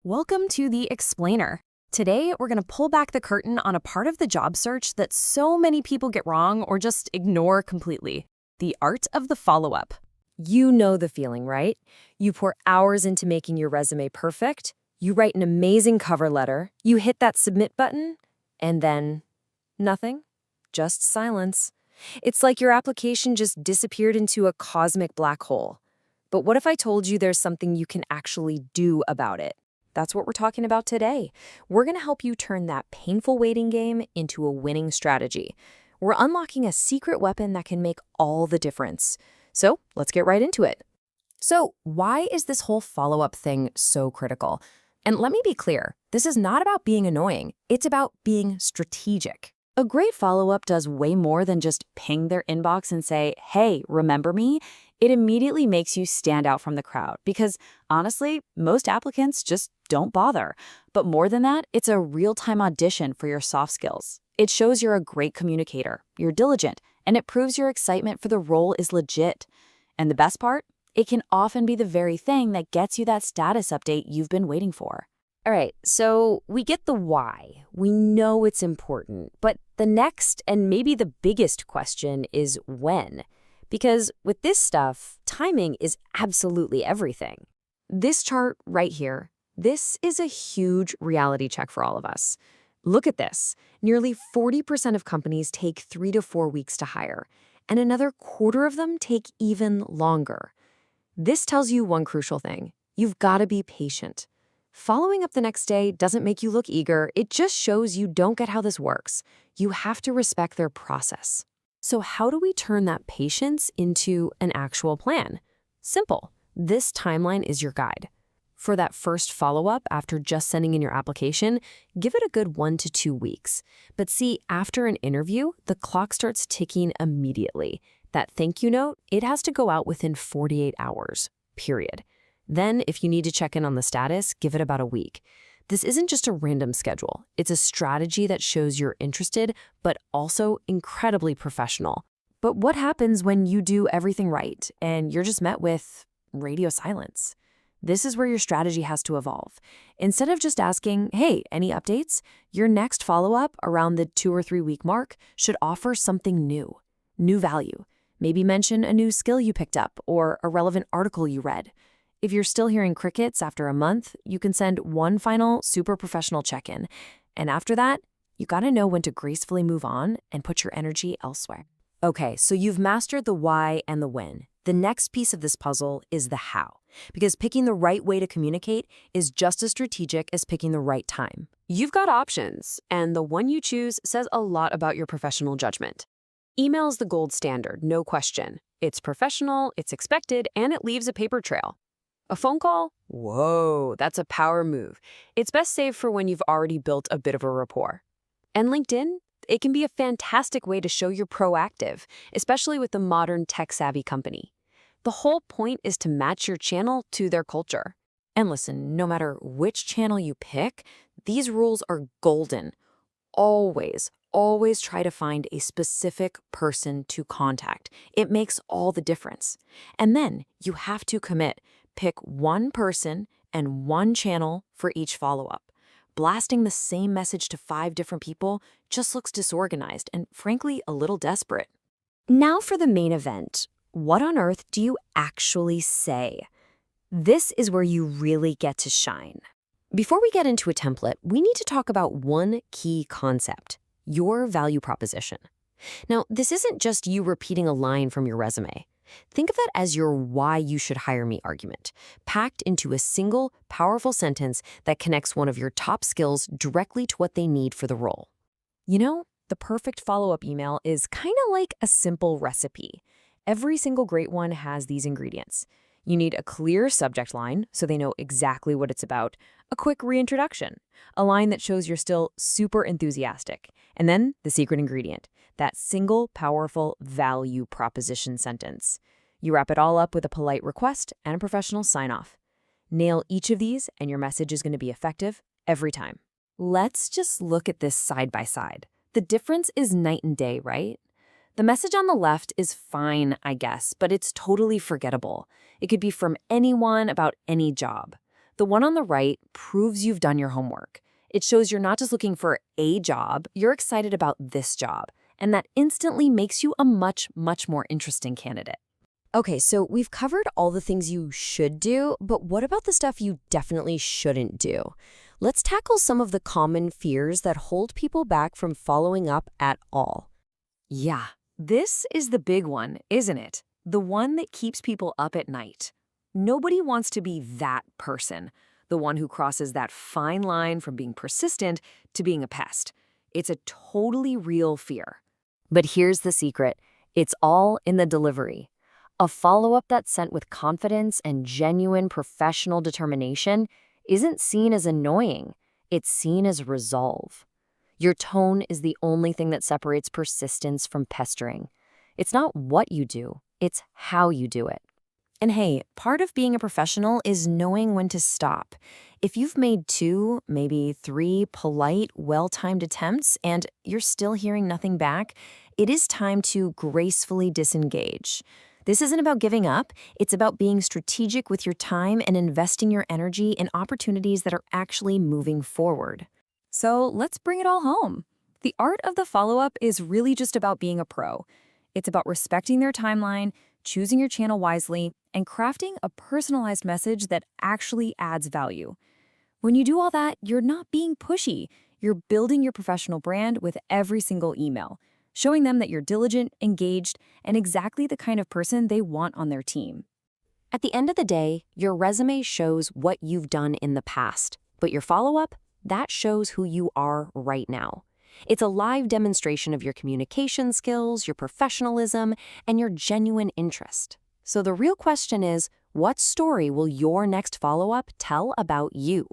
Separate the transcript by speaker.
Speaker 1: Welcome to The Explainer. Today, we're going to pull back the curtain on a part of the job search that so many people get wrong or just ignore completely: the art of the follow-up.
Speaker 2: You know the feeling, right? You pour hours into making your resume perfect, you write an amazing cover letter, you hit that submit button, and then nothing, just silence. It's like your application just disappeared into a cosmic black hole. But what if I told you there's something you can actually do about it? That's what we're talking about today. We're going to help you turn that painful waiting game into a winning strategy. We're unlocking a secret weapon that can make all the difference. So let's get right into it. So why is this whole follow-up thing so critical? And let me be clear, this is not about being annoying. It's about being strategic. A great follow-up does way more than just ping their inbox and say, "Hey, remember me?" It immediately makes you stand out from the crowd because, honestly, most applicants just don't bother. But more than that, it's a real-time audition for your soft skills. It shows you're a great communicator, you're diligent, and it proves your excitement for the role is legit. And the best part? It can often be the very thing that gets you that status update you've been waiting for. All right, so we get the why. We know it's important, but the next and maybe the biggest question is when. Because with this stuff, timing is absolutely everything. This chart right here, this is a huge reality check for all of us. Look at this. Nearly 40% of companies take 3 to 4 weeks to hire, and another quarter of them take even longer. This tells you one crucial thing. You've got to be patient. Following up the next day doesn't make you look eager. It just shows you don't get how this works. You have to respect their process. So how do we turn that patience into an actual plan? Simple. This timeline is your guide. For that first follow-up after just sending in your application, give it a good 1 to 2 weeks. But see, after an interview, the clock starts ticking immediately. That thank you note, it has to go out within 48 hours, period. Then, if you need to check in on the status, give it about a week. This isn't just a random schedule. It's a strategy that shows you're interested, but also incredibly professional. But what happens when you do everything right and you're just met with radio silence? This is where your strategy has to evolve. Instead of just asking, "Hey, any updates?" your next follow-up around the 2 or 3 week mark should offer something new value. Maybe mention a new skill you picked up or a relevant article you read. If you're still hearing crickets after a month, you can send one final super professional check-in. And after that, you gotta know when to gracefully move on and put your energy elsewhere. Okay, so you've mastered the why and the when. The next piece of this puzzle is the how, because picking the right way to communicate is just as strategic as picking the right time. You've got options, and the one you choose says a lot about your professional judgment. Email is the gold standard, no question. It's professional, it's expected, and it leaves a paper trail. A phone call? Whoa, that's a power move. It's best saved for when you've already built a bit of a rapport. And LinkedIn? It can be a fantastic way to show you're proactive, especially with a modern tech-savvy company. The whole point is to match your channel to their culture. And listen, no matter which channel you pick, these rules are golden. Always try to find a specific person to contact. It makes all the difference. And then you have to commit. Pick one person and one channel for each follow-up. Blasting the same message to 5 different people just looks disorganized and, frankly, a little desperate. Now for the main event. What on earth do you actually say? This is where you really get to shine. Before we get into a template, we need to talk about one key concept: your value proposition. Now, this isn't just you repeating a line from your resume. Think of that as your why you should hire me argument, packed into a single, powerful sentence that connects one of your top skills directly to what they need for the role. You know, the perfect follow-up email is kind of like a simple recipe. Every single great one has these ingredients. You need a clear subject line so they know exactly what it's about, a quick reintroduction, a line that shows you're still super enthusiastic, and then the secret ingredient, that single, powerful value proposition sentence. You wrap it all up with a polite request and a professional sign-off. Nail each of these, and your message is going to be effective every time. Let's just look at this side by side. The difference is night and day, right? The message on the left is fine, I guess, but it's totally forgettable. It could be from anyone about any job. The one on the right proves you've done your homework. It shows you're not just looking for a job, you're excited about this job, and that instantly makes you a much, much more interesting candidate.
Speaker 1: Okay, so we've covered all the things you should do, but what about the stuff you definitely shouldn't do? Let's tackle some of the common fears that hold people back from following up at all.
Speaker 2: Yeah, this is the big one, isn't it? The one that keeps people up at night. Nobody wants to be that person, the one who crosses that fine line from being persistent to being a pest. It's a totally real fear. But here's the secret. It's all in the delivery. A follow-up that's sent with confidence and genuine professional determination isn't seen as annoying. It's seen as resolve. Your tone is the only thing that separates persistence from pestering. It's not what you do, it's how you do it. And hey, part of being a professional is knowing when to stop. If you've made 2, maybe 3 polite, well-timed attempts and you're still hearing nothing back, it is time to gracefully disengage. This isn't about giving up, it's about being strategic with your time and investing your energy in opportunities that are actually moving forward. So let's bring it all home. The art of the follow-up is really just about being a pro. It's about respecting their timeline, choosing your channel wisely, and crafting a personalized message that actually adds value. When you do all that, you're not being pushy. You're building your professional brand with every single email, showing them that you're diligent, engaged, and exactly the kind of person they want on their team.
Speaker 1: At the end of the day, your resume shows what you've done in the past, but your follow-up, that shows who you are right now. It's a live demonstration of your communication skills, your professionalism, and your genuine interest. So the real question is, what story will your next follow-up tell about you?